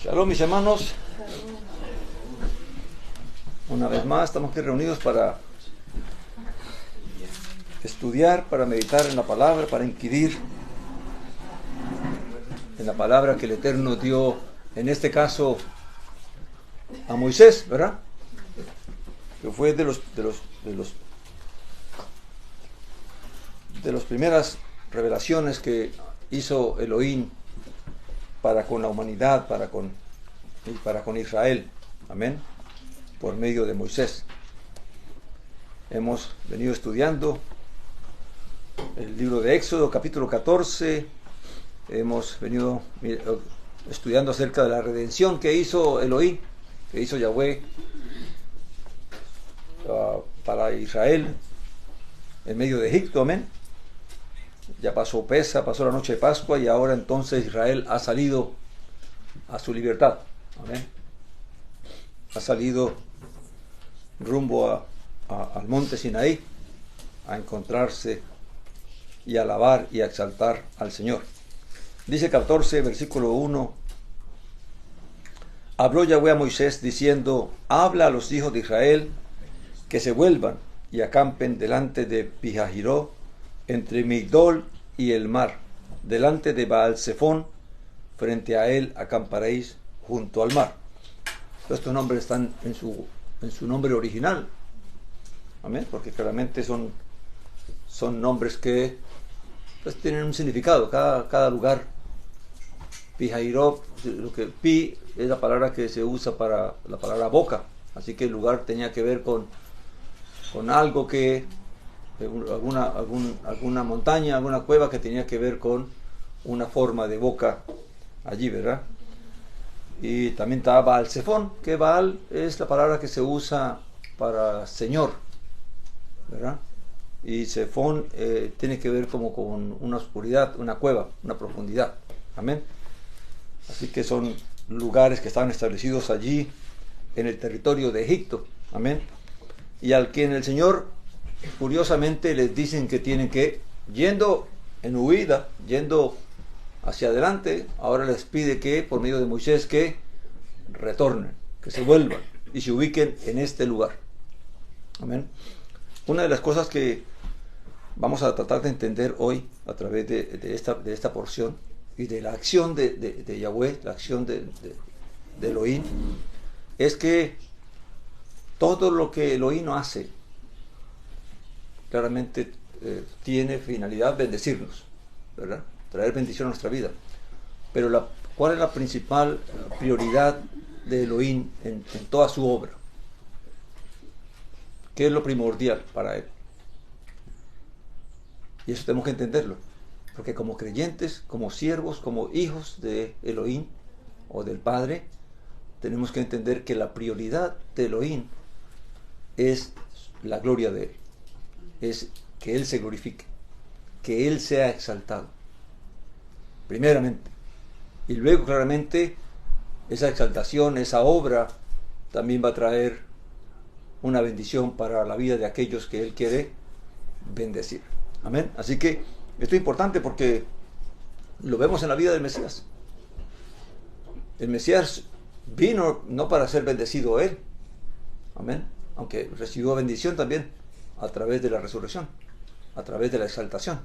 Shalom, mis hermanos. Una vez más estamos aquí reunidos para estudiar, para meditar en la palabra, para inquirir en la palabra que el Eterno dio, en este caso, a Moisés, ¿verdad? Que fue de las primeras revelaciones que hizo Elohim para con la humanidad, para con Israel. Amén. Por medio de Moisés. Hemos venido estudiando el libro de Éxodo, capítulo 14. Hemos venido estudiando acerca de la redención que hizo Elohim, que hizo Yahweh para Israel en medio de Egipto. Amén. Ya pasó la noche de Pascua, y ahora entonces Israel ha salido a su libertad. Amén. Ha salido rumbo al monte Sinaí a encontrarse y alabar y a exaltar al Señor. Dice 14, versículo 1: Habló Yahweh a Moisés diciendo: habla a los hijos de Israel que se vuelvan y acampen delante de Pijahiró, entre Migdol y el mar, delante de Baal-Zephón, frente a él acamparéis junto al mar. Estos nombres están en su nombre original. Amén, porque claramente son nombres que pues tienen un significado, cada lugar. Pijahiró, lo que pi es la palabra que se usa para la palabra boca, así que el lugar tenía que ver con algo que alguna montaña, alguna cueva que tenía que ver con una forma de boca allí, ¿verdad? Y también estaba Baal-Zephón, que Baal es la palabra que se usa para Señor, ¿verdad? Y Zephón tiene que ver como con una oscuridad, una cueva, una profundidad. Amén. Así que son lugares que estaban establecidos allí en el territorio de Egipto. Amén. Y al quien el Señor curiosamente les dicen que tienen que, yendo en huida, yendo hacia adelante, ahora les pide que por medio de Moisés que retornen, que se vuelvan y se ubiquen en este lugar. Amén. Una de las cosas que vamos a tratar de entender hoy a través de esta porción y de la acción de Yahweh, la acción de Elohim, es que todo lo que Elohim hace claramente tiene finalidad bendecirnos, ¿verdad? Traer bendición a nuestra vida. Pero ¿cuál es la principal prioridad de Elohim en toda su obra? ¿Qué es lo primordial para él? Y eso tenemos que entenderlo, porque como creyentes, como siervos, como hijos de Elohim o del Padre, tenemos que entender que la prioridad de Elohim es la gloria de él, es que él se glorifique, que él sea exaltado primeramente, y luego claramente esa exaltación, esa obra también va a traer una bendición para la vida de aquellos que él quiere bendecir. Amén. Así que esto es importante porque lo vemos en la vida del Mesías. El Mesías vino no para ser bendecido él, amén, aunque recibió bendición también a través de la resurrección, a través de la exaltación.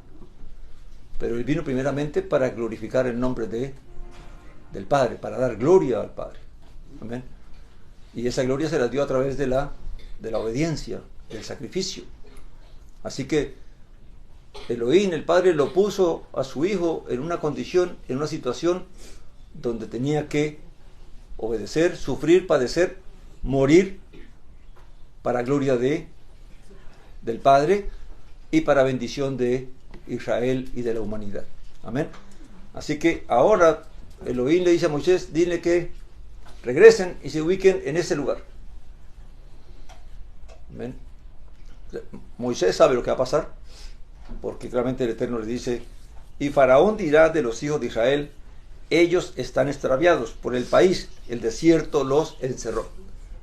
Pero él vino primeramente para glorificar el nombre del Padre, para dar gloria al Padre. Amén. Y esa gloria se la dio a través de la obediencia, del sacrificio. Así que Elohim, el Padre, lo puso a su Hijo en una condición, en una situación donde tenía que obedecer, sufrir, padecer, morir para gloria del Padre y para bendición de Israel y de la humanidad. Amén. Así que ahora Elohim le dice a Moisés: dile que regresen y se ubiquen en ese lugar. Amén. Moisés sabe lo que va a pasar, porque claramente el Eterno le dice: y Faraón dirá de los hijos de Israel: ellos están extraviados por el país, el desierto los encerró.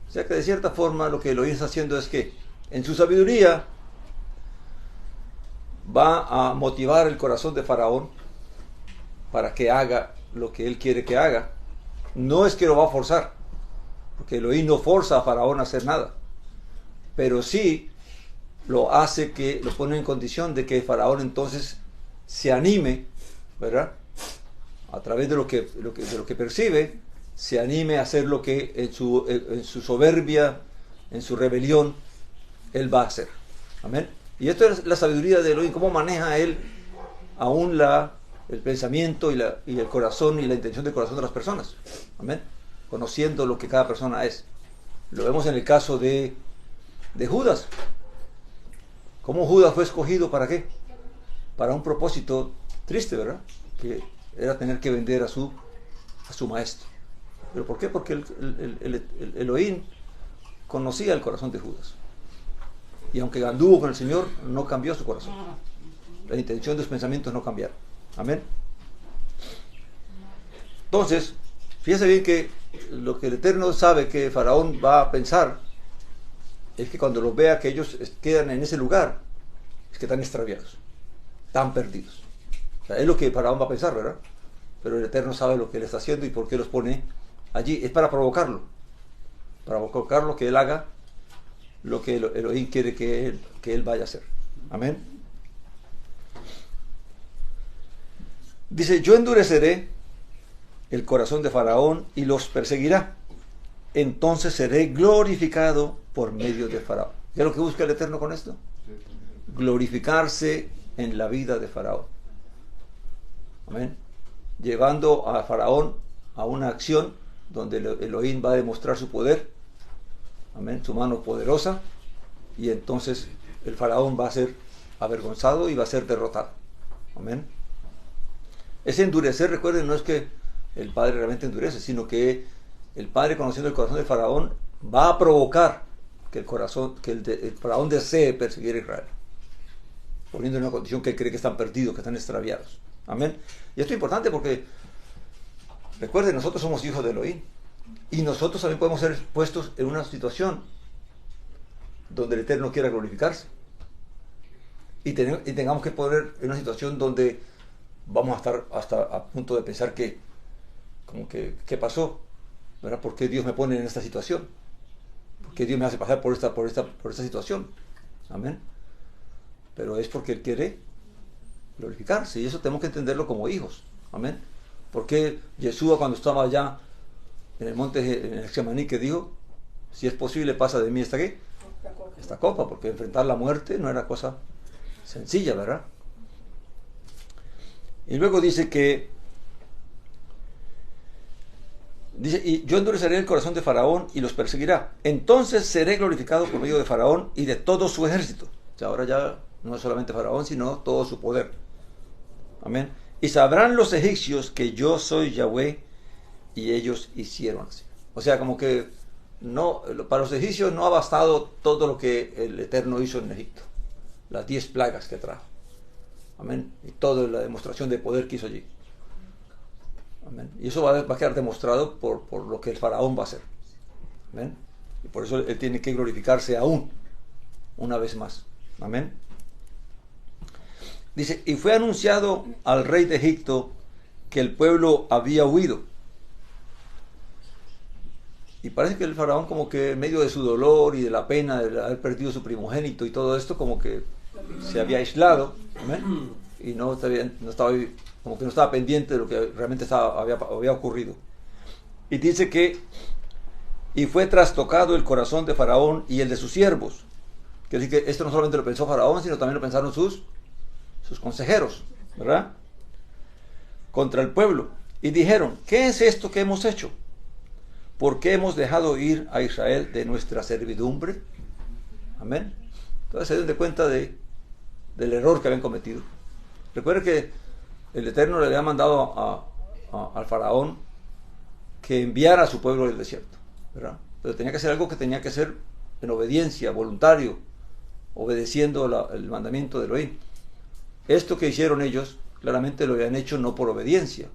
O sea que de cierta forma lo que Elohim está haciendo es que en su sabiduría va a motivar el corazón de Faraón para que haga lo que él quiere que haga, No es que lo va a forzar, porque Elohim no forza a Faraón a hacer nada, pero sí lo hace, que lo pone en condición de que Faraón entonces se anime, ¿verdad? A través de lo que percibe, se anime a hacer lo que en su soberbia, en su rebelión, él va a hacer. Amén. Y esto es la sabiduría de Elohim, cómo maneja él aún el pensamiento y el corazón y la intención del corazón de las personas. Amén. Conociendo lo que cada persona es. Lo vemos en el caso de Judas. ¿Cómo Judas fue escogido para qué? Para un propósito triste, ¿verdad? Que era tener que vender a su maestro. ¿Pero por qué? Porque el Elohim conocía el corazón de Judas. Y aunque anduvo con el Señor, no cambió su corazón. La intención de sus pensamientos no cambiaron. Amén. Entonces, fíjese bien que lo que el Eterno sabe que Faraón va a pensar es que cuando los vea que ellos quedan en ese lugar, es que están extraviados, están perdidos. O sea, es lo que Faraón va a pensar, ¿verdad? Pero el Eterno sabe lo que él está haciendo y por qué los pone allí. Es para provocarlo que él haga lo que Elohim quiere que él vaya a hacer. Amén. Dice, yo endureceré el corazón de Faraón y los perseguirá. Entonces seré glorificado por medio de Faraón. ¿Qué es lo que busca el Eterno con esto? Glorificarse en la vida de Faraón. Amén. Llevando a Faraón a una acción donde Elohim va a demostrar su poder. Amén. Su mano poderosa. Y entonces el Faraón va a ser avergonzado y va a ser derrotado. Amén. Ese endurecer, recuerden, no es que el Padre realmente endurece, sino que el Padre, conociendo el corazón del Faraón, va a provocar que el Faraón desee perseguir a Israel, poniendo en una condición que cree que están perdidos, que están extraviados. Amén. Y esto es importante porque, recuerden, nosotros somos hijos de Elohim, y nosotros también podemos ser puestos en una situación donde el Eterno quiera glorificarse, y tengamos que poner en una situación donde vamos a estar hasta a punto de pensar que, como que, ¿qué pasó? ¿Verdad? ¿Por qué Dios me pone en esta situación? ¿Por qué Dios me hace pasar por esta situación? Amén. Pero es porque Él quiere glorificarse, y eso tenemos que entenderlo como hijos. Amén. Porque Yeshua, cuando estaba allá en el monte, en el Getsemaní, que dijo, si es posible, pasa de mí esta copa, porque enfrentar la muerte no era cosa sencilla, ¿verdad? Y luego dice, y yo endureceré el corazón de Faraón y los perseguirá. Entonces seré glorificado por medio de Faraón y de todo su ejército. O sea, ahora ya no es solamente Faraón, sino todo su poder. Amén. Y sabrán los egipcios que yo soy Yahweh, y ellos hicieron así. O sea, como que no, para los egipcios no ha bastado todo lo que el Eterno hizo en Egipto. Las 10 plagas que trajo. Amén. Y toda la demostración de poder que hizo allí. Amén. Y eso va a quedar demostrado por lo que el Faraón va a hacer. Amén. Y por eso él tiene que glorificarse aún, una vez más. Amén. Dice, y fue anunciado al rey de Egipto que el pueblo había huido. Y parece que el Faraón, como que en medio de su dolor y de la pena de haber perdido su primogénito y todo esto, como que se había aislado. Amén. Y no estaba como que no estaba pendiente de lo que realmente había ocurrido. Y dice que, y fue trastocado el corazón de Faraón y el de sus siervos. Quiere decir que esto no solamente lo pensó Faraón, sino también lo pensaron sus consejeros, ¿verdad? Contra el pueblo. Y dijeron, ¿qué es esto que hemos hecho? ¿Por qué hemos dejado ir a Israel de nuestra servidumbre? Amén. Entonces se dan de cuenta del error que habían cometido. Recuerden que el Eterno le había mandado al Faraón que enviara a su pueblo del desierto, ¿verdad? Pero tenía que hacer algo que tenía que ser en obediencia, voluntario, obedeciendo el mandamiento de Elohim. Esto que hicieron ellos, claramente lo habían hecho no por obediencia,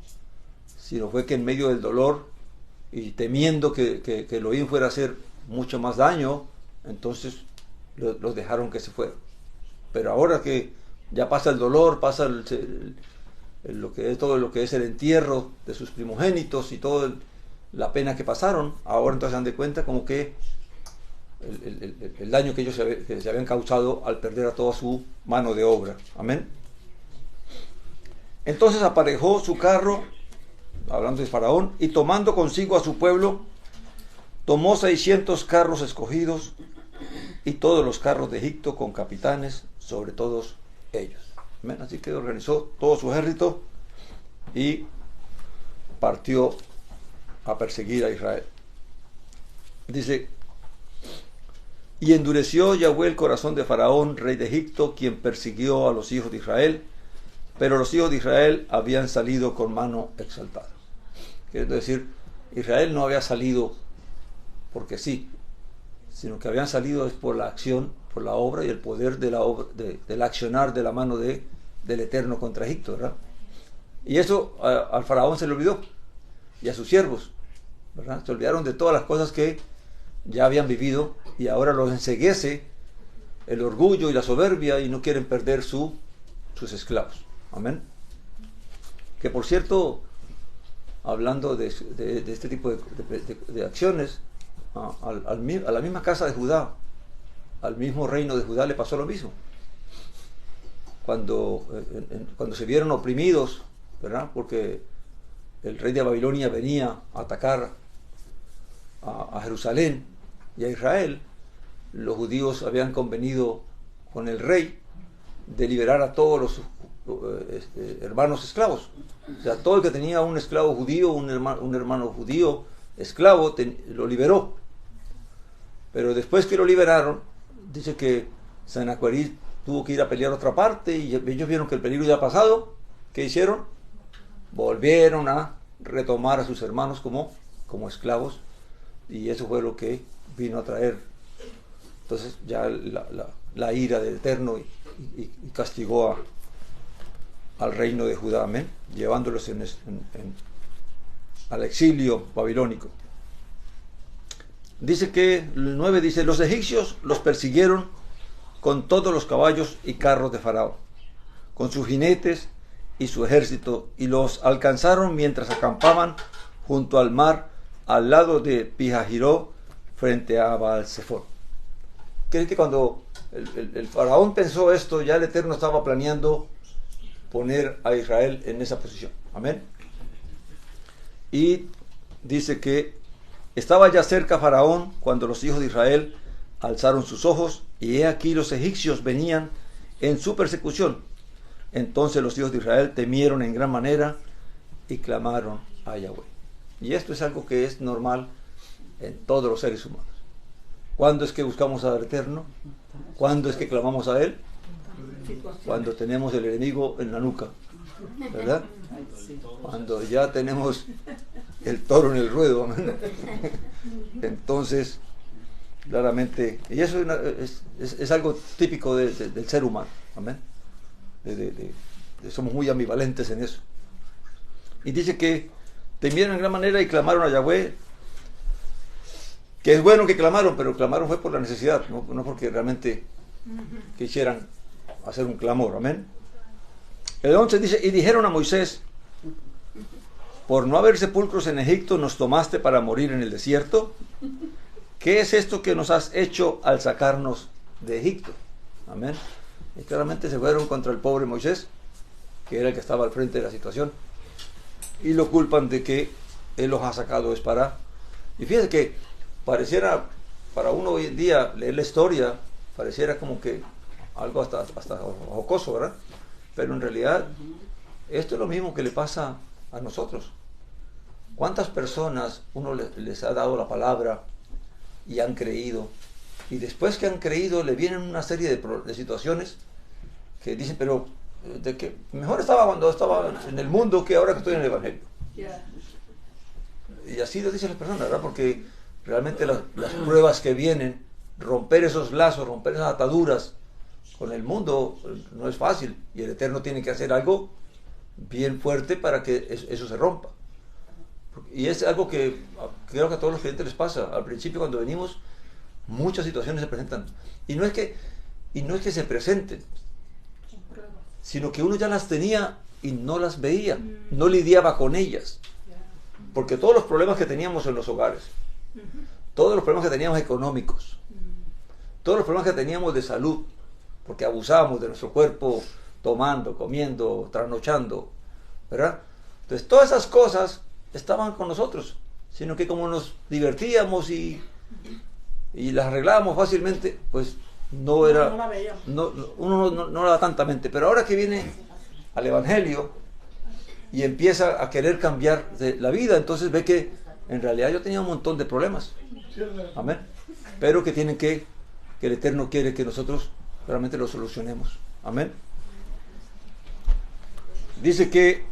sino fue que en medio del dolor y temiendo que Elohim fuera a hacer mucho más daño, entonces los dejaron que se fueran. Pero ahora que ya pasa el dolor, pasa todo lo que es el entierro de sus primogénitos y todo la pena que pasaron, ahora entonces se dan de cuenta como que el daño que ellos que se habían causado al perder a toda su mano de obra. Amén. Entonces aparejó su carro, hablando de Faraón, y tomando consigo a su pueblo, tomó 600 carros escogidos y todos los carros de Egipto con capitanes sobre todos ellos. Amén. Así que organizó todo su ejército y partió a perseguir a Israel. Dice: y endureció Yahweh el corazón de Faraón, rey de Egipto, quien persiguió a los hijos de Israel, pero los hijos de Israel habían salido con mano exaltada. Quiere decir, Israel no había salido porque sí, sino que habían salido es por la acción, por la obra y el poder de la obra, del accionar de la mano del Eterno contra Egipto, ¿verdad? Y eso al Faraón se le olvidó, y a sus siervos, ¿verdad? Se olvidaron de todas las cosas que ya habían vivido, y ahora los enceguece el orgullo y la soberbia, y no quieren perder sus esclavos. Amén. Que por cierto, hablando de este tipo de acciones, a la misma casa de Judá, al mismo reino de Judá le pasó lo mismo. Cuando se vieron oprimidos, ¿verdad? Porque el rey de Babilonia venía a atacar a Jerusalén y a Israel, los judíos habían convenido con el rey de liberar a todos los hermanos esclavos. O sea, todo el que tenía un esclavo judío, un hermano judío esclavo, lo liberó. Pero después que lo liberaron, dice que Sanaquerib tuvo que ir a pelear a otra parte, y ellos vieron que el peligro ya ha pasado. ¿Qué hicieron? Volvieron a retomar a sus hermanos como esclavos, y eso fue lo que vino a traer entonces ya la ira del Eterno, y castigó al reino de Judá, amén, llevándolos al exilio babilónico. Dice que el 9 dice: los egipcios los persiguieron con todos los caballos y carros de Faraón, con sus jinetes y su ejército, y los alcanzaron mientras acampaban junto al mar, al lado de Pijajiró, frente a Baal-Zephón. Quiere que cuando el Faraón pensó esto, ya el Eterno estaba planeando poner a Israel en esa posición. Amén. Y dice que estaba ya cerca Faraón cuando los hijos de Israel alzaron sus ojos, y he aquí los egipcios venían en su persecución. Entonces los hijos de Israel temieron en gran manera y clamaron a Yahweh. Y esto es algo que es normal en todos los seres humanos. ¿Cuándo es que buscamos al Eterno? ¿Cuándo es que clamamos a Él? Cuando tenemos el enemigo en la nuca, ¿verdad? Cuando ya tenemos el toro en el ruedo. Entonces, claramente, y eso es algo típico del ser humano. Amén. Somos muy ambivalentes en eso. Y dice que temieron en gran manera y clamaron a Yahweh, que es bueno que clamaron, pero clamaron fue por la necesidad, no porque realmente quisieran hacer un clamor. Amén. El 11 dice: y dijeron a Moisés: por no haber sepulcros en Egipto nos tomaste para morir en el desierto. ¿Qué es esto que nos has hecho al sacarnos de Egipto? Amén. Y claramente se fueron contra el pobre Moisés, que era el que estaba al frente de la situación, y lo culpan de que él los ha sacado y fíjense que pareciera, para uno hoy en día leer la historia, pareciera como que algo hasta jocoso, ¿verdad? Pero en realidad esto es lo mismo que le pasa a nosotros. ¿Cuántas personas uno les ha dado la palabra y han creído, y después que han creído le vienen una serie de situaciones que dicen: pero de que mejor estaba cuando estaba en el mundo que ahora que estoy en el Evangelio? Y así lo dicen las personas, ¿verdad? Porque realmente las pruebas que vienen, romper esos lazos, romper esas ataduras con el mundo no es fácil, y el Eterno tiene que hacer algo bien fuerte para que eso se rompa. Y es algo que creo que a todos los creyentes les pasa. Al principio, cuando venimos, muchas situaciones se presentan, y no es que se presenten, sino que uno ya las tenía y no las veía, no lidiaba con ellas. Porque todos los problemas que teníamos en los hogares, todos los problemas que teníamos económicos, todos los problemas que teníamos de salud, porque abusábamos de nuestro cuerpo tomando, comiendo, trasnochando, ¿verdad? Entonces todas esas cosas estaban con nosotros, sino que como nos divertíamos y las arreglábamos fácilmente, pues no era, uno no la da tantamente. Pero ahora que viene al Evangelio y empieza a querer cambiar de la vida, entonces ve que en realidad yo tenía un montón de problemas, amén, pero que el Eterno quiere que nosotros realmente lo solucionemos, amén. Dice que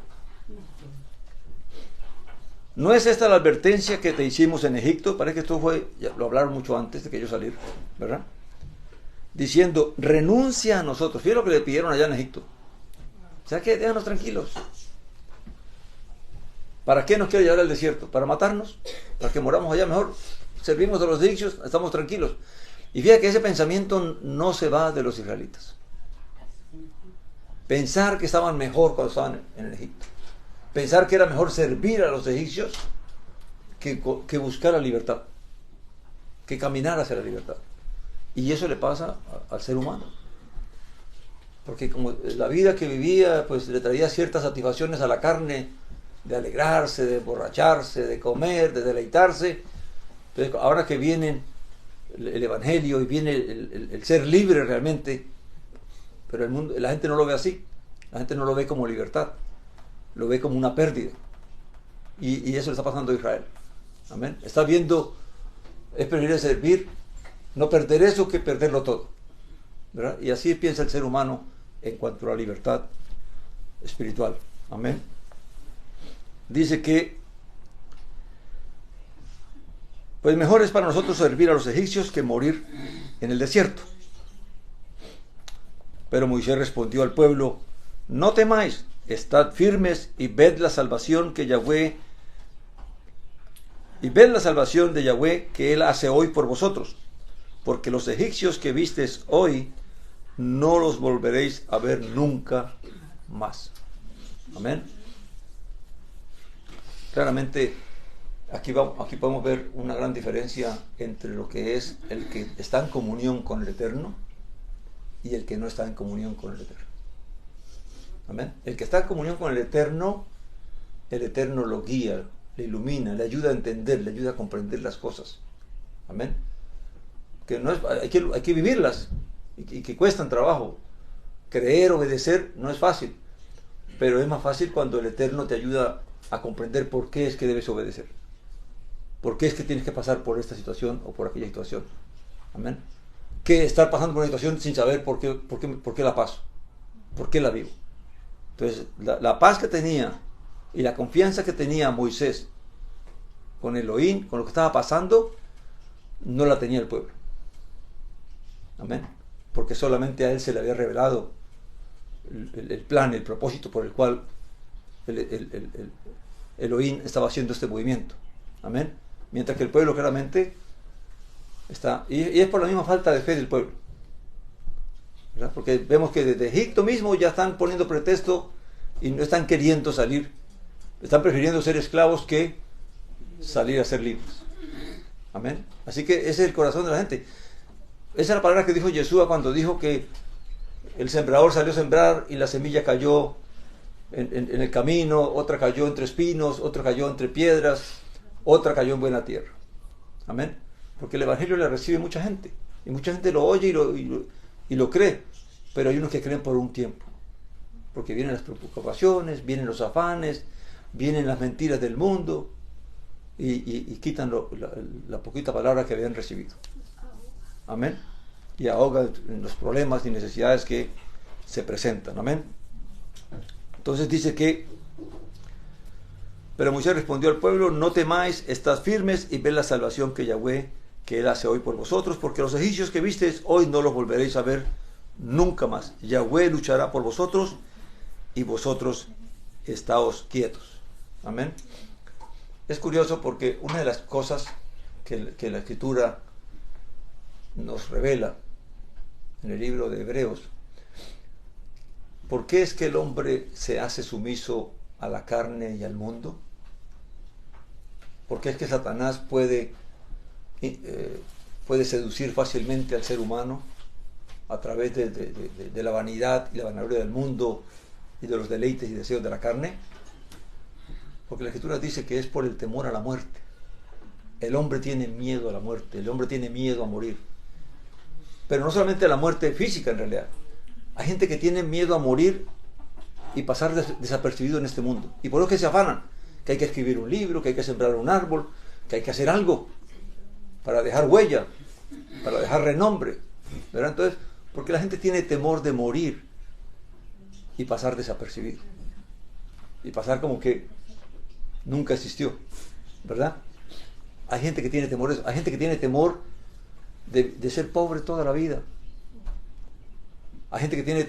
no es esta la advertencia que te hicimos en Egipto. Parece que esto ya lo hablaron mucho antes de que yo salir, ¿verdad? Diciendo, renuncia a nosotros. Fíjate lo que le pidieron allá en Egipto. O sea que déjanos tranquilos. ¿Para qué nos quiere llevar al desierto? ¿Para matarnos? ¿Para que moramos allá? Mejor servimos a los egipcios, estamos tranquilos. Y fíjate que ese pensamiento no se va de los israelitas. Pensar que estaban mejor cuando estaban en Egipto. Pensar que era mejor servir a los egipcios que buscar la libertad, que caminar hacia la libertad. Y eso le pasa al ser humano. Porque como la vida que vivía, pues le traía ciertas satisfacciones a la carne, de alegrarse, de emborracharse, de comer, de deleitarse. Entonces, ahora que viene el Evangelio y viene el ser libre realmente, pero el mundo, la gente no lo ve así. La gente no lo ve como libertad, lo ve como una pérdida. Y eso le está pasando a Israel. Amén. Está viendo, es preferible servir, no perder eso que perderlo todo, ¿verdad? Y así piensa el ser humano en cuanto a la libertad espiritual. Amén. Dice que pues mejor es para nosotros servir a los egipcios que morir en el desierto. Pero Moisés respondió al pueblo, no temáis, estad firmes y ved la salvación de Yahweh que él hace hoy por vosotros, porque los egipcios que vistes hoy no los volveréis a ver nunca más. Amén. Claramente aquí podemos ver una gran diferencia entre lo que es el que está en comunión con el Eterno y el que no está en comunión con el Eterno. Amén. El que está en comunión con el Eterno lo guía, le ilumina, le ayuda a entender, le ayuda a comprender las cosas. Amén. Que no es, hay que vivirlas y que cuestan trabajo. Creer, obedecer, no es fácil, pero es más fácil cuando el Eterno te ayuda a comprender por qué es que debes obedecer, por qué es que tienes que pasar por esta situación o por aquella situación. Amén. Que estar pasando por una situación sin saber por qué la paso, por qué la vivo. Entonces, la paz que tenía y la confianza que tenía Moisés con Elohim, con lo que estaba pasando, no la tenía el pueblo. Amén. Porque solamente a él se le había revelado el plan, el propósito por el cual Elohim estaba haciendo este movimiento. Amén. Mientras que el pueblo claramente está, y es por la misma falta de fe del pueblo, ¿verdad? Porque vemos que desde Egipto mismo ya están poniendo pretexto y no están queriendo salir, están prefiriendo ser esclavos que salir a ser libres. Amén. Así que ese es el corazón de la gente. Esa es la palabra que dijo Yeshua cuando dijo que el sembrador salió a sembrar y la semilla cayó en el camino, otra cayó entre espinos, otra cayó entre piedras, otra cayó en buena tierra. Amén. Porque el Evangelio le recibe mucha gente, y mucha gente lo oye y lo cree, pero hay unos que creen por un tiempo, porque vienen las preocupaciones, vienen los afanes, vienen las mentiras del mundo, y quitan la poquita palabra que habían recibido. Amén. Y ahogan en los problemas y necesidades que se presentan. Amén. Entonces dice que, pero Moisés respondió al pueblo, no temáis, estad firmes y ved la salvación que Yahweh, que él hace hoy por vosotros, porque los egipcios que visteis hoy no los volveréis a ver nunca más. Yahweh luchará por vosotros y vosotros estáos quietos. Amén. Es curioso porque una de las cosas que la Escritura nos revela en el libro de Hebreos, ¿por qué es que el hombre se hace sumiso a la carne y al mundo? porque es que Satanás puede seducir fácilmente al ser humano a través de la vanidad y la vanagloria del mundo y de los deleites y deseos de la carne, porque la Escritura dice que es por el temor a la muerte. El hombre tiene miedo a la muerte, el hombre tiene miedo a morir, pero no solamente a la muerte física en realidad. Hay gente que tiene miedo a morir y pasar desapercibido en este mundo, y por eso que se afanan, que hay que escribir un libro, que hay que sembrar un árbol, que hay que hacer algo para dejar huella, para dejar renombre, ¿verdad? Entonces, porque la gente tiene temor de morir y pasar desapercibido, y pasar como que nunca existió, ¿verdad? Hay gente que tiene temor de eso. Hay gente que tiene temor de ser pobre toda la vida. Hay gente que tiene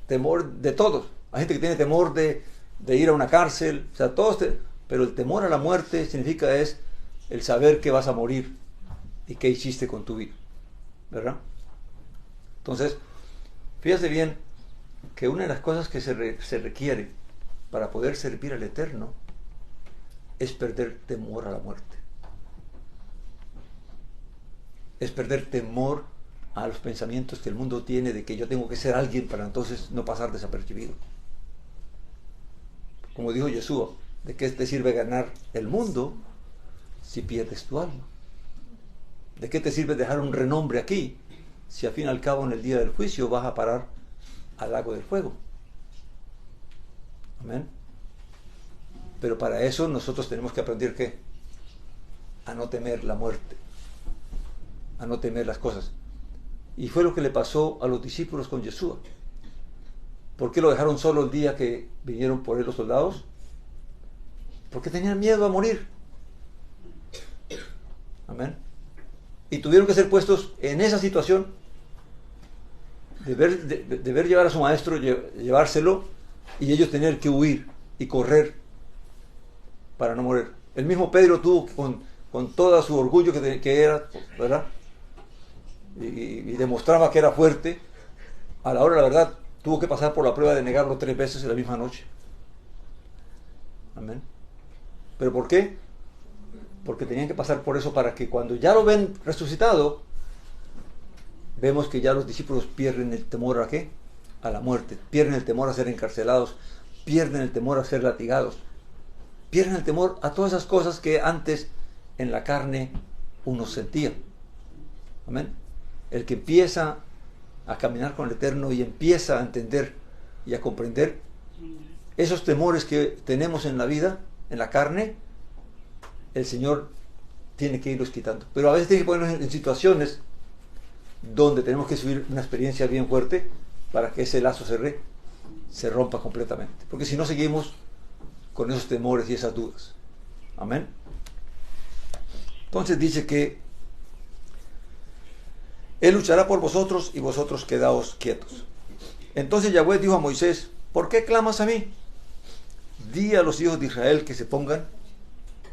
temor de todos. Hay gente que tiene temor de ir a una cárcel. O sea, todos pero el temor a la muerte significa es el saber que vas a morir y qué hiciste con tu vida, ¿verdad? Entonces, fíjate bien que una de las cosas que se requiere para poder servir al Eterno es perder temor a la muerte. Es perder temor a los pensamientos que el mundo tiene de que yo tengo que ser alguien para entonces no pasar desapercibido. Como dijo Jesús, ¿de qué te sirve ganar el mundo si pierdes tu alma? ¿De qué te sirve dejar un renombre aquí si al fin y al cabo en el día del juicio vas a parar al lago del fuego? Amén. Pero para eso nosotros tenemos que aprender ¿qué? A no temer la muerte, a no temer las cosas. Y fue lo que le pasó a los discípulos con Jesús. ¿Por qué lo dejaron solo el día que vinieron por él los soldados? Porque tenían miedo a morir. Amén. Y tuvieron que ser puestos en esa situación de ver llevar a su maestro, llevárselo, y ellos tener que huir y correr para no morir. El mismo Pedro tuvo con todo su orgullo que era, ¿verdad? Y demostraba que era fuerte. A la hora de la verdad tuvo que pasar por la prueba de negarlo 3 veces en la misma noche. Amén. ¿Pero por qué? Porque tenían que pasar por eso para que cuando ya lo ven resucitado, vemos que ya los discípulos pierden el temor ¿a qué? A la muerte, pierden el temor a ser encarcelados, pierden el temor a ser latigados, pierden el temor a todas esas cosas que antes en la carne uno sentía. Amén. El que empieza a caminar con el Eterno y empieza a entender y a comprender esos temores que tenemos en la vida, en la carne, el Señor tiene que irlos quitando. Pero a veces tiene que ponernos en situaciones donde tenemos que subir una experiencia bien fuerte para que ese lazo se rompa completamente. Porque si no seguimos con esos temores y esas dudas. Amén. Entonces dice que Él luchará por vosotros y vosotros quedaos quietos. Entonces Yahweh dijo a Moisés, ¿por qué clamas a mí? Di a los hijos de Israel que se pongan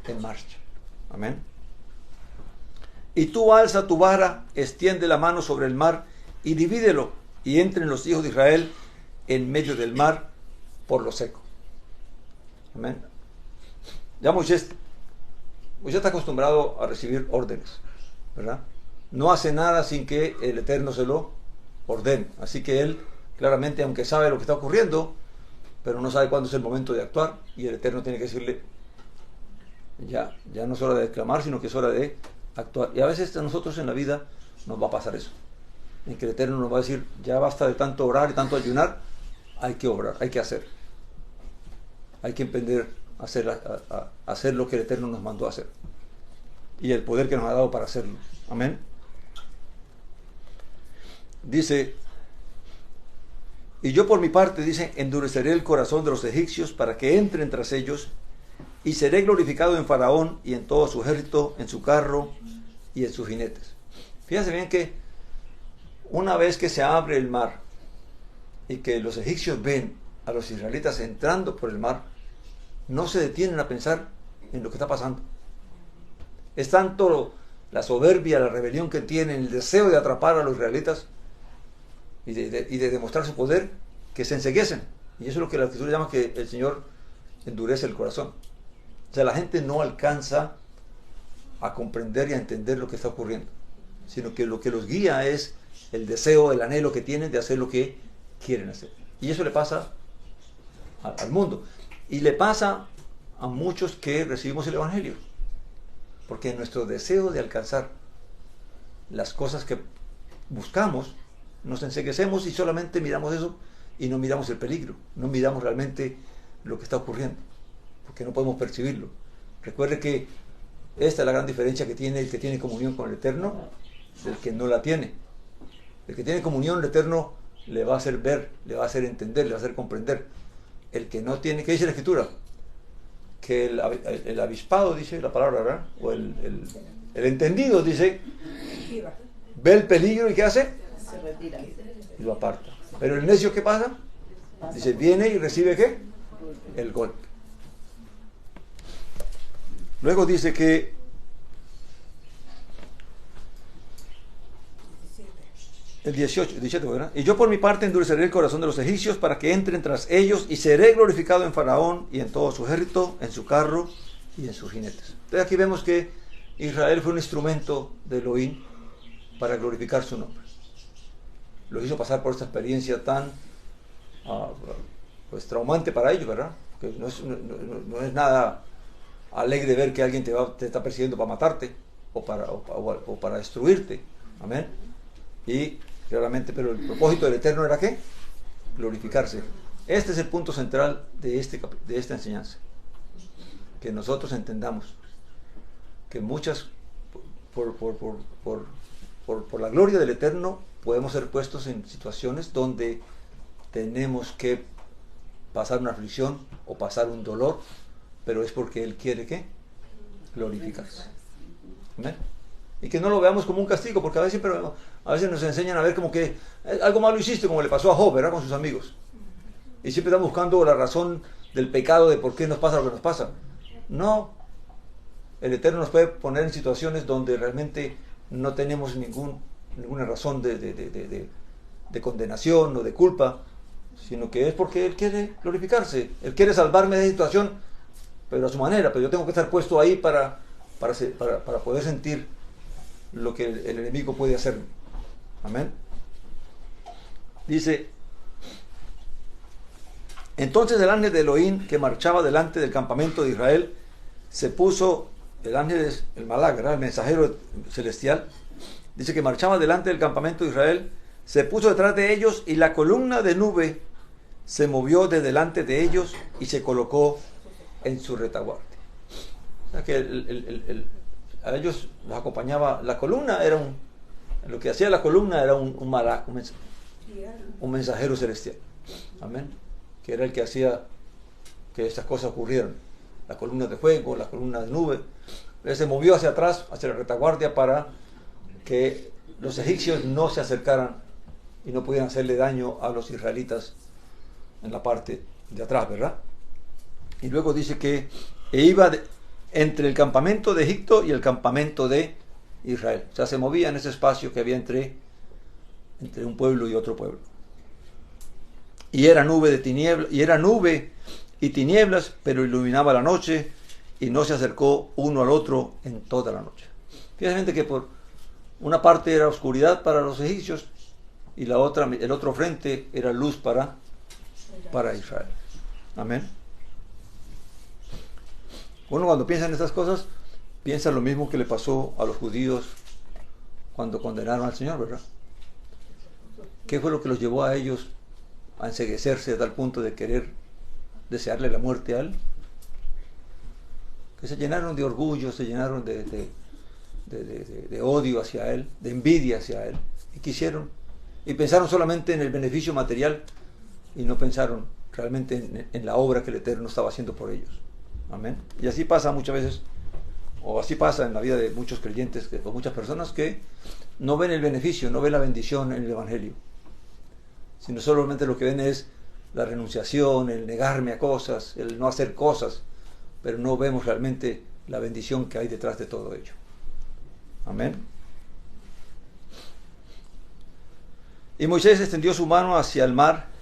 en marcha. Amén. Y tú alza tu vara, extiende la mano sobre el mar y divídelo, y entren los hijos de Israel en medio del mar por lo seco. Amén. Ya Moisés está acostumbrado a recibir órdenes, ¿verdad? No hace nada sin que el Eterno se lo ordene. Así que él, claramente, aunque sabe lo que está ocurriendo, pero no sabe cuándo es el momento de actuar, y el Eterno tiene que decirle, ya no es hora de clamar, sino que es hora de actuar. Y a veces a nosotros en la vida nos va a pasar eso, en que el Eterno nos va a decir, ya basta de tanto orar y tanto ayunar, hay que obrar, hay que hacer. Hay que emprender a hacer lo que el Eterno nos mandó a hacer. Y el poder que nos ha dado para hacerlo. Amén. Dice, y yo por mi parte, dice, endureceré el corazón de los egipcios para que entren tras ellos, y seré glorificado en Faraón y en todo su ejército, en su carro y en sus jinetes. Fíjense bien que una vez que se abre el mar y que los egipcios ven a los israelitas entrando por el mar, no se detienen a pensar en lo que está pasando. Es tanto la soberbia, la rebelión que tienen, el deseo de atrapar a los israelitas y de demostrar su poder, que se enceguecen. Y eso es lo que la Escritura llama que el Señor endurece el corazón. O sea, la gente no alcanza a comprender y a entender lo que está ocurriendo, sino que lo que los guía es el deseo, el anhelo que tienen de hacer lo que quieren hacer. Y eso le pasa al mundo. Y le pasa a muchos que recibimos el Evangelio. Porque en nuestro deseo de alcanzar las cosas que buscamos, nos enceguecemos y solamente miramos eso y no miramos el peligro, no miramos realmente lo que está ocurriendo, porque no podemos percibirlo. Recuerde que esta es la gran diferencia que tiene el que tiene comunión con el Eterno del que no la tiene. El que tiene comunión, el Eterno le va a hacer ver, le va a hacer entender, le va a hacer comprender. El que no tiene, ¿qué dice la Escritura? Que el avispado, dice la palabra, ¿verdad? O el entendido, dice, ve el peligro y ¿qué hace? Se retira. Y lo aparta. Pero el necio, ¿qué pasa? Dice, viene y recibe ¿qué? El golpe. Luego dice que el 17, ¿verdad? Y yo por mi parte endureceré el corazón de los egipcios para que entren tras ellos y seré glorificado en Faraón y en todo su ejército, en su carro y en sus jinetes. Entonces aquí vemos que Israel fue un instrumento de Elohim para glorificar su nombre. Lo hizo pasar por esta experiencia tan pues traumante para ellos, ¿verdad? Que no es nada alegre ver que alguien te está persiguiendo para matarte o para destruirte. Amén. Y claramente, pero el propósito del Eterno era ¿qué? Glorificarse. Este es el punto central de esta enseñanza. Que nosotros entendamos que muchas, por la gloria del Eterno, podemos ser puestos en situaciones donde tenemos que pasar una aflicción o pasar un dolor, pero es porque Él quiere ¿qué? Glorificarse. ¿Amén? Y que no lo veamos como un castigo, porque a veces nos enseñan a ver como que algo malo hiciste, como le pasó a Job, ¿verdad? Con sus amigos. Y siempre están buscando la razón del pecado, de por qué nos pasa lo que nos pasa. No. El Eterno nos puede poner en situaciones donde realmente no tenemos ninguna razón de condenación o de culpa, sino que es porque Él quiere glorificarse. Él quiere salvarme de esa situación, pero a su manera. Pero yo tengo que estar puesto ahí para poder sentir lo que el enemigo puede hacer. Amén. Dice: entonces el ángel de Elohim que marchaba delante del campamento de Israel se puso, el ángel es el Malak, ¿verdad? El mensajero celestial, dice que marchaba delante del campamento de Israel, se puso detrás de ellos y la columna de nube se movió de delante de ellos y se colocó en su retaguardia. O sea que a ellos los acompañaba la columna, lo que hacía la columna era un malak, un mensajero celestial. Amén. Que era el que hacía que estas cosas ocurrieran. La columna de fuego, la columna de nube. Él se movió hacia atrás, hacia la retaguardia, para que los egipcios no se acercaran y no pudieran hacerle daño a los israelitas en la parte de atrás, ¿verdad? Y luego dice que iba entre el campamento de Egipto y el campamento de Israel. O sea, se movía en ese espacio que había entre un pueblo y otro pueblo. Y era nube y tinieblas, pero iluminaba la noche y no se acercó uno al otro en toda la noche. Fíjense que por una parte era oscuridad para los egipcios y el otro frente era luz para Israel. Amén. Uno cuando piensa en estas cosas, piensa lo mismo que le pasó a los judíos cuando condenaron al Señor, ¿verdad? ¿Qué fue lo que los llevó a ellos a enceguecerse a tal punto de querer desearle la muerte a Él? Que se llenaron de orgullo, se llenaron de odio hacia Él, de envidia hacia Él, y pensaron solamente en el beneficio material y no pensaron realmente en la obra que el Eterno estaba haciendo por ellos. Amén. Y así pasa muchas veces, o así pasa en la vida de muchos creyentes o muchas personas que no ven el beneficio, no ven la bendición en el Evangelio, sino solamente lo que ven es la renunciación, el negarme a cosas, el no hacer cosas, pero no vemos realmente la bendición que hay detrás de todo ello. Amén. Y Moisés extendió su mano hacia el mar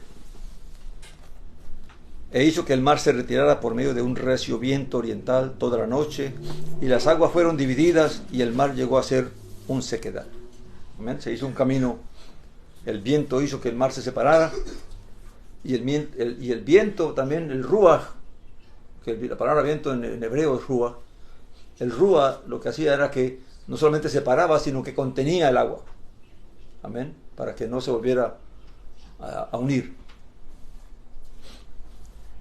e hizo que el mar se retirara por medio de un recio viento oriental toda la noche, y las aguas fueron divididas, y el mar llegó a ser un sequedal. Amén. Se hizo un camino, el viento hizo que el mar se separara, y el viento también, el ruaj, que la palabra viento en hebreo es ruaj. El ruaj lo que hacía era que no solamente separaba, sino que contenía el agua. Amén. Para que no se volviera a unir.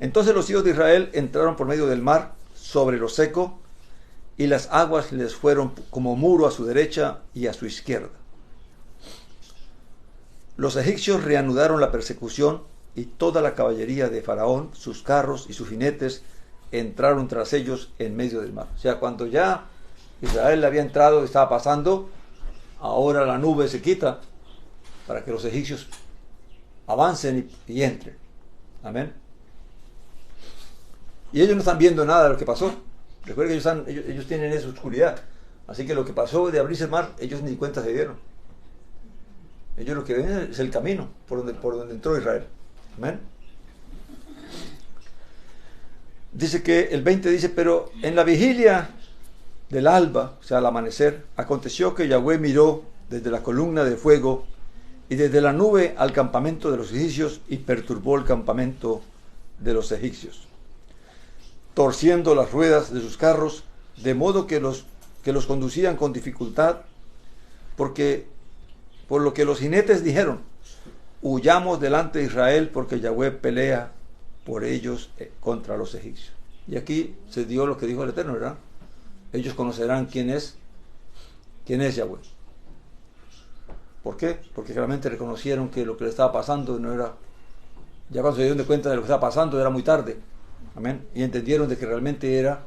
Entonces los hijos de Israel entraron por medio del mar sobre lo seco, y las aguas les fueron como muro a su derecha y a su izquierda. Los egipcios reanudaron la persecución, y toda la caballería de Faraón, sus carros y sus jinetes, entraron tras ellos en medio del mar. O sea, cuando ya Israel había entrado, estaba pasando, ahora la nube se quita para que los egipcios avancen y entren. Amén. Y ellos no están viendo nada de lo que pasó. Recuerden que ellos tienen esa oscuridad. Así que lo que pasó de abrirse el mar, ellos ni cuenta se dieron. Ellos lo que ven es el camino por donde entró Israel. Amén. Dice que el 20 dice, pero en la vigilia del alba, o sea, al amanecer, aconteció que Yahweh miró desde la columna de fuego y desde la nube al campamento de los egipcios, y perturbó el campamento de los egipcios, torciendo las ruedas de sus carros, de modo que los conducían con dificultad, por lo que los jinetes dijeron, huyamos delante de Israel, porque Yahweh pelea por ellos contra los egipcios. Y aquí se dio lo que dijo el Eterno, ¿verdad? Ellos conocerán quién es Yahweh. ¿Por qué? Porque claramente reconocieron que lo que le estaba pasando no era, ya cuando se dieron de cuenta de lo que estaba pasando, era muy tarde. Amén. Y entendieron de que realmente era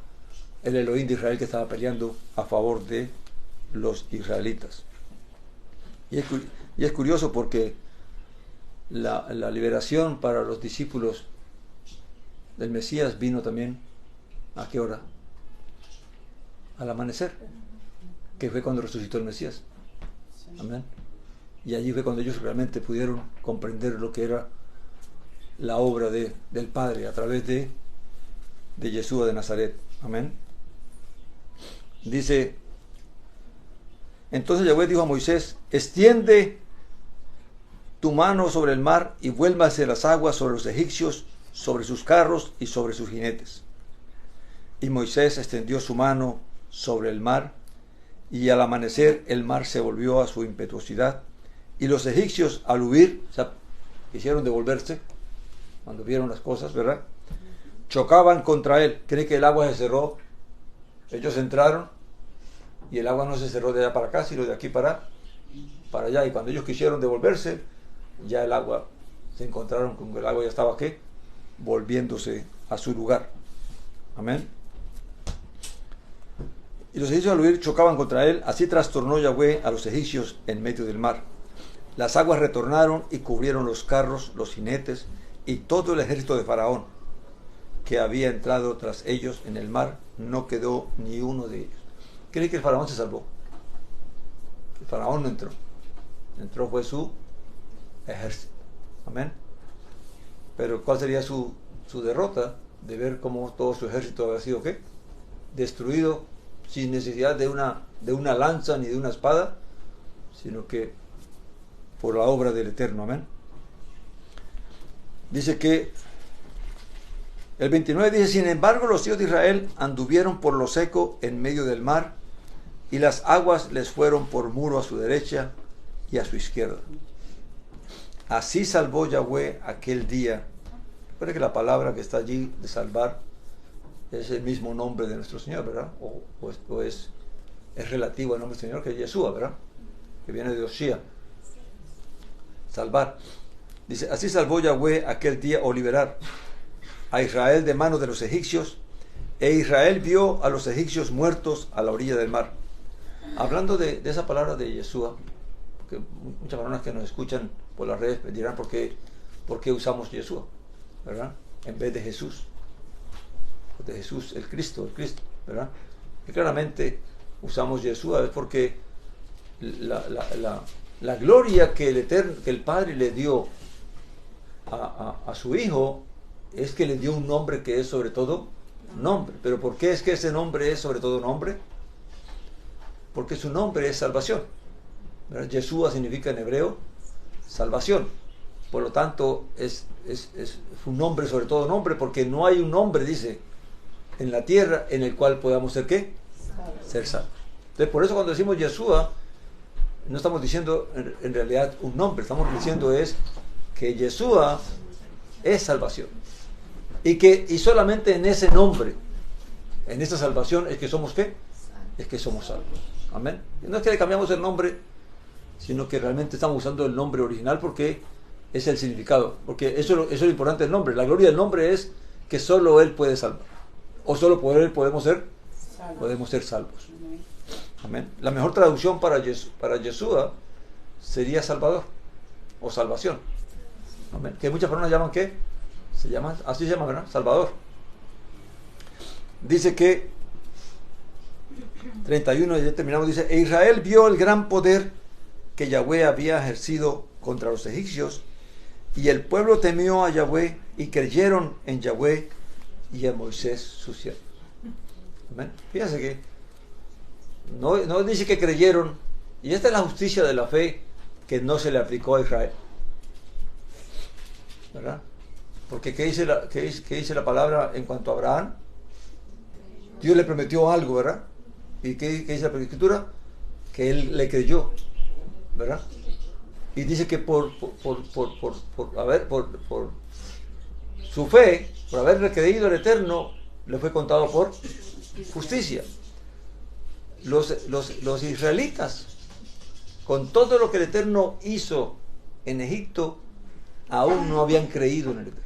el Elohim de Israel que estaba peleando a favor de los israelitas. Y es curioso porque la liberación para los discípulos del Mesías vino también, ¿a qué hora? Al amanecer, que fue cuando resucitó el Mesías. Amén. Y allí fue cuando ellos realmente pudieron comprender lo que era la obra del Padre a través de Yeshua de Nazaret. Amén. Dice, entonces Yahweh dijo a Moisés, extiende tu mano sobre el mar y vuélvase las aguas sobre los egipcios, sobre sus carros y sobre sus jinetes. Y Moisés extendió su mano sobre el mar, y al amanecer el mar se volvió a su impetuosidad, y los egipcios al huir, o sea, quisieron devolverse cuando vieron las cosas, ¿verdad? Chocaban contra él. ¿Cree que el agua se cerró? Ellos entraron y el agua no se cerró de allá para acá, sino de aquí para allá. Y cuando ellos quisieron devolverse, ya el agua, se encontraron con que el agua ya estaba aquí, volviéndose a su lugar. Amén. Y los egipcios al huir chocaban contra él. Así trastornó Yahweh a los egipcios en medio del mar. Las aguas retornaron y cubrieron los carros, los jinetes y todo el ejército de Faraón, que había entrado tras ellos en el mar. No quedó ni uno de ellos. ¿Cree que el Faraón se salvó? El Faraón no entró. Entró fue su ejército. Amén. Pero ¿cuál sería su derrota? De ver cómo todo su ejército había sido ¿qué? Destruido sin necesidad de una lanza ni de una espada, sino que por la obra del Eterno. Amén. Dice que el 29 dice, sin embargo los hijos de Israel anduvieron por lo seco en medio del mar, y las aguas les fueron por muro a su derecha y a su izquierda. Así salvó Yahweh aquel día. Recuerda que la palabra que está allí de salvar es el mismo nombre de nuestro Señor, ¿verdad? O es relativo al nombre del Señor, que es Yeshua, ¿verdad? Que viene de Oshia. Salvar. Dice, así salvó Yahweh aquel día, o liberar a Israel de manos de los egipcios, e Israel vio a los egipcios muertos a la orilla del mar. Hablando de esa palabra de Yeshua, porque muchas personas que nos escuchan por las redes dirán por qué usamos Yeshua, ¿verdad? En vez de Jesús. De Jesús, el Cristo, ¿verdad? Y claramente usamos Yeshua es porque la gloria que el Padre le dio a su Hijo es que le dio un nombre que es sobre todo nombre. ¿Pero por qué es que ese nombre es sobre todo nombre? Porque su nombre es salvación, ¿verdad? Yeshua significa en hebreo salvación. Por lo tanto, es un nombre sobre todo nombre, porque no hay un nombre, dice, en la tierra en el cual podamos ser ¿qué? Ser salvos. Entonces, por eso cuando decimos Yeshua, no estamos diciendo en realidad un nombre, estamos diciendo es que Yeshua es salvación. Y solamente en ese nombre, en esa salvación, es que somos ¿qué? Es que somos salvos. Amén. Y no es que le cambiamos el nombre, sino que realmente estamos usando el nombre original porque es el significado. Porque eso es lo importante del nombre. La gloria del nombre es que solo Él puede salvar. O solo por Él podemos ser salvos. Amén. La mejor traducción para Yeshua sería Salvador o salvación. Amén. Que muchas personas llaman ¿qué? Así se llama, ¿verdad? Salvador. Dice que 31, y ya terminamos, dice: e Israel vio el gran poder que Yahweh había ejercido contra los egipcios, y el pueblo temió a Yahweh y creyeron en Yahweh y a Moisés su siervo. Amén. Fíjense que no dice que creyeron, y esta es la justicia de la fe que no se le aplicó a Israel, ¿verdad? Porque ¿qué dice la palabra en cuanto a Abraham? Dios le prometió algo, ¿verdad? ¿Y qué dice la escritura? Que él le creyó, ¿verdad? Y dice que por su fe, por haberle creído al Eterno, le fue contado por justicia. Los israelitas, con todo lo que el Eterno hizo en Egipto, aún no habían creído en el Eterno.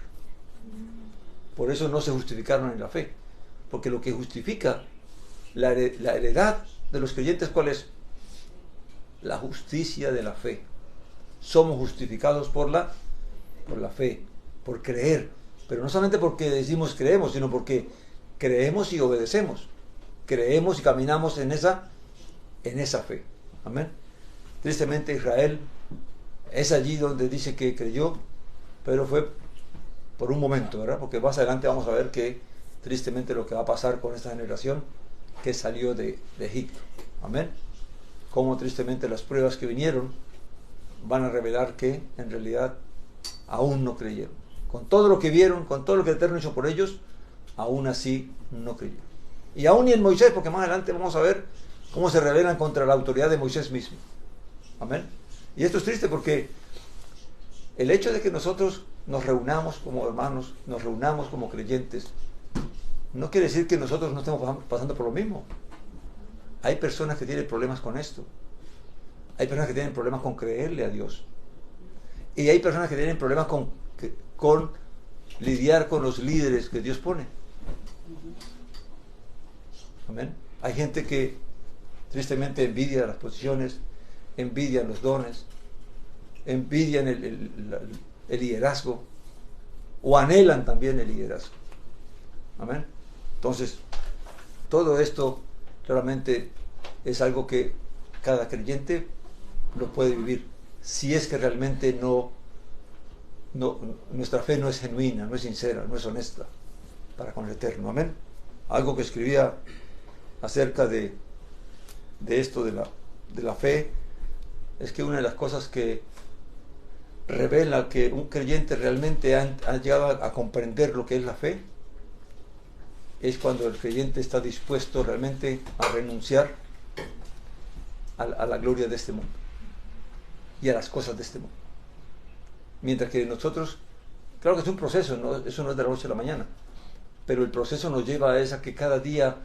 Por eso no se justificaron en la fe. Porque lo que justifica la heredad de los creyentes, ¿cuál es? La justicia de la fe. Somos justificados por la fe, por creer. Pero no solamente porque decimos creemos, sino porque creemos y obedecemos. Creemos y caminamos en esa fe. Amén. Tristemente Israel es allí donde dice que creyó, pero fue por un momento, ¿verdad? Porque más adelante vamos a ver que tristemente lo que va a pasar con esta generación que salió de Egipto. Amén. Como tristemente las pruebas que vinieron van a revelar que en realidad aún no creyeron. Con todo lo que vieron, con todo lo que el Eterno hizo por ellos, aún así no creyeron. Y aún ni en Moisés, porque más adelante vamos a ver cómo se rebelan contra la autoridad de Moisés mismo. Amén. Y esto es triste porque el hecho de que nosotros nos reunamos como hermanos, nos reunamos como creyentes, no quiere decir que nosotros no estemos pasando por lo mismo. Hay personas que tienen problemas con esto. Hay personas que tienen problemas con creerle a Dios. Y hay personas que tienen problemas con lidiar con los líderes que Dios pone. Amén. Hay gente que tristemente envidia las posiciones, envidian los dones, envidian el liderazgo, o anhelan también el liderazgo. Amén. Entonces, todo esto realmente es algo que cada creyente lo puede vivir, si es que realmente nuestra fe no es genuina, no es sincera, no es honesta para con el Eterno. Amén. Algo que escribía acerca de esto de la fe es que una de las cosas que revela que un creyente realmente ha llegado a comprender lo que es la fe es cuando el creyente está dispuesto realmente a renunciar a la gloria de este mundo y a las cosas de este mundo. Mientras que nosotros, claro que es un proceso, ¿no? Eso no es de la noche a la mañana, pero el proceso nos lleva a esa que cada día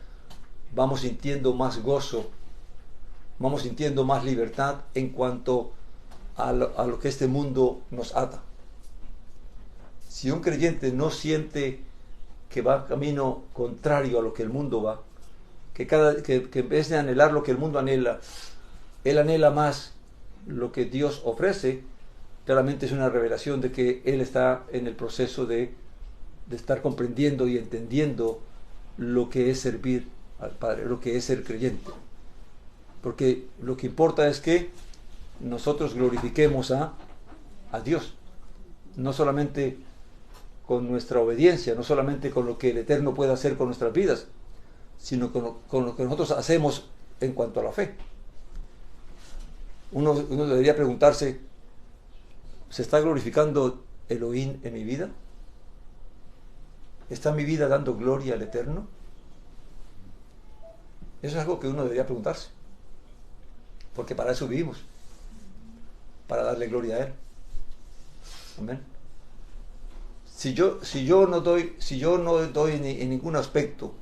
vamos sintiendo más gozo, vamos sintiendo más libertad en cuanto a lo que este mundo nos ata. Si un creyente no siente que va camino contrario a lo que el mundo va, que en vez de anhelar lo que el mundo anhela, él anhela más lo que Dios ofrece, claramente es una revelación de que él está en el proceso de estar comprendiendo y entendiendo lo que es servir al Padre, lo que es ser creyente. Porque lo que importa es que nosotros glorifiquemos a Dios, no solamente con nuestra obediencia, no solamente con lo que el Eterno puede hacer con nuestras vidas, sino con lo que nosotros hacemos en cuanto a la fe. Uno debería preguntarse, ¿se está glorificando Elohim en mi vida? ¿Está mi vida dando gloria al Eterno? Eso es algo que uno debería preguntarse, porque para eso vivimos, para darle gloria a Él. Amén. Si yo no doy en ningún aspecto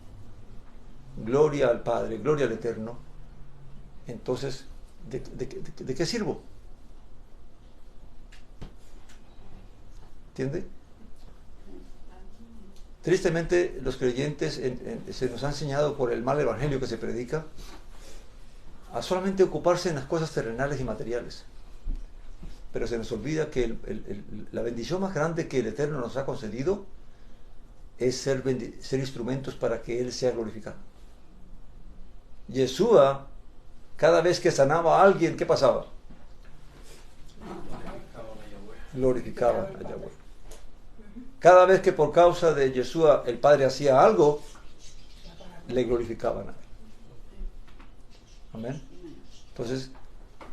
gloria al Padre, gloria al Eterno, entonces ¿de qué sirvo? ¿Entiende? Tristemente los creyentes se nos ha enseñado por el mal evangelio que se predica a solamente ocuparse en las cosas terrenales y materiales, pero se nos olvida que la bendición más grande que el Eterno nos ha concedido es ser instrumentos para que Él sea glorificado. Yeshua, cada vez que sanaba a alguien, ¿qué pasaba? Glorificaba a Yahweh. Cada vez que por causa de Yeshua el Padre hacía algo, le glorificaban a Él. Amén. Entonces,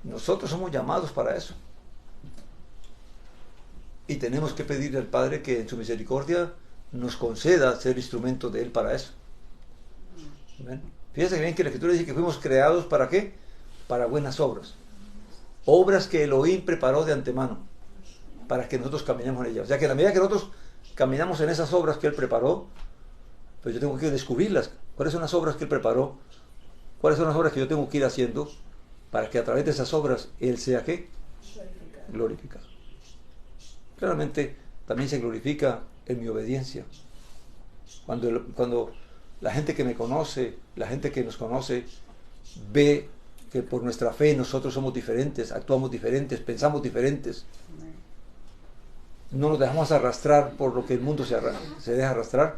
nosotros somos llamados para eso. Y tenemos que pedirle al Padre que en su misericordia nos conceda ser instrumento de Él para eso. Amén. Fíjense bien que la Escritura dice que fuimos creados ¿para qué? Para buenas obras. Obras que Elohim preparó de antemano para que nosotros caminemos en ellas. O sea que en la medida que nosotros caminamos en esas obras que Él preparó, pues yo tengo que descubrirlas. ¿Cuáles son las obras que Él preparó? ¿Cuáles son las obras que yo tengo que ir haciendo para que a través de esas obras Él sea ¿qué? Glorificado. Claramente también se glorifica en mi obediencia. Cuando la gente que me conoce, la gente que nos conoce, ve que por nuestra fe nosotros somos diferentes, actuamos diferentes, pensamos diferentes, no nos dejamos arrastrar por lo que el mundo se deja arrastrar,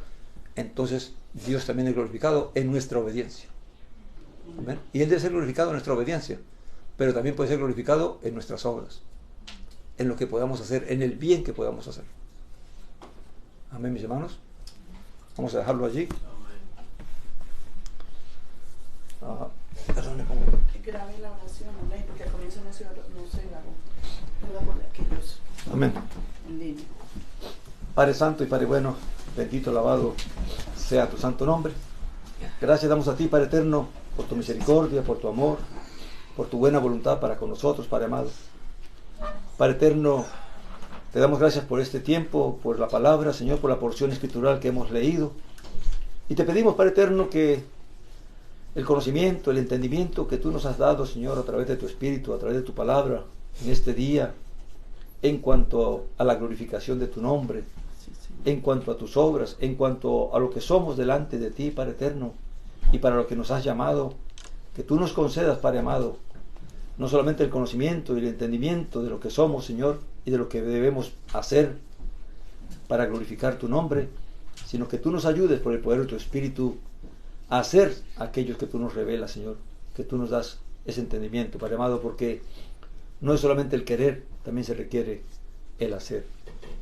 entonces Dios también es glorificado en nuestra obediencia. ¿Amén? Y Él debe ser glorificado en nuestra obediencia, pero también puede ser glorificado en nuestras obras, en lo que podamos hacer, en el bien que podamos hacer. Amén, mis hermanos. Vamos a dejarlo allí. Perdón, grave la oración, amén, porque al comienzo no se grabó. Voy a poner aquí los amén. en línea. Padre Santo y Padre Bueno, bendito, alabado sea tu santo nombre. Gracias damos a ti, Padre Eterno, por tu misericordia, por tu amor, por tu buena voluntad para con nosotros, Padre amado. Padre Eterno, te damos gracias por este tiempo, por la palabra, Señor, por la porción escritural que hemos leído. Y te pedimos, Padre Eterno, que el conocimiento, el entendimiento que tú nos has dado, Señor, a través de tu Espíritu, a través de tu palabra, en este día, en cuanto a la glorificación de tu nombre, en cuanto a tus obras, en cuanto a lo que somos delante de ti, Padre Eterno, y para lo que nos has llamado, que tú nos concedas, Padre amado, no solamente el conocimiento y el entendimiento de lo que somos, Señor, y de lo que debemos hacer para glorificar tu nombre, sino que tú nos ayudes por el poder de tu Espíritu a hacer aquellos que tú nos revelas, Señor, que tú nos das ese entendimiento, Padre amado, porque no es solamente el querer, también se requiere el hacer.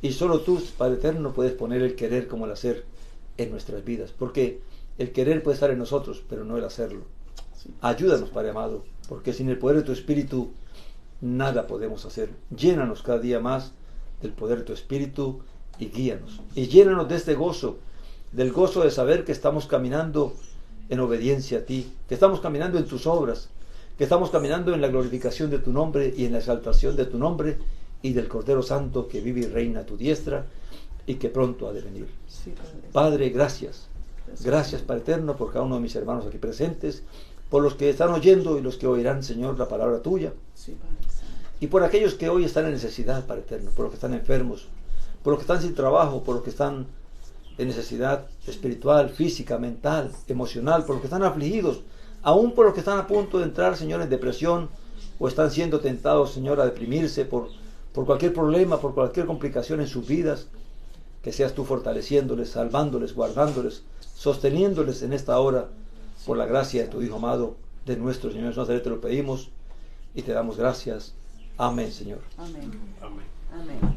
Y solo tú, Padre Eterno, puedes poner el querer como el hacer en nuestras vidas, porque el querer puede estar en nosotros, pero no el hacerlo. Ayúdanos, Padre amado, porque sin el poder de tu Espíritu nada podemos hacer. Llénanos cada día más del poder de tu Espíritu y guíanos. Y llénanos de este gozo, del gozo de saber que estamos caminando en obediencia a ti, que estamos caminando en tus obras, que estamos caminando en la glorificación de tu nombre y en la exaltación de tu nombre y del Cordero Santo que vive y reina a tu diestra y que pronto ha de venir. Padre, gracias. Gracias, Padre Eterno, por cada uno de mis hermanos aquí presentes, por los que están oyendo y los que oirán, Señor, la palabra tuya. Y por aquellos que hoy están en necesidad, Padre Eterno, por los que están enfermos, por los que están sin trabajo, por los que están en necesidad espiritual, física, mental, emocional, por los que están afligidos, aún por los que están a punto de entrar, Señor, en depresión, o están siendo tentados, Señor, a deprimirse por cualquier problema, por cualquier complicación en sus vidas, que seas tú fortaleciéndoles, salvándoles, guardándoles, sosteniéndoles en esta hora, por la gracia de tu Hijo amado, de nuestro Señor Nazaret, te lo pedimos y te damos gracias. Amén, Señor. Amén. Amén. Amén.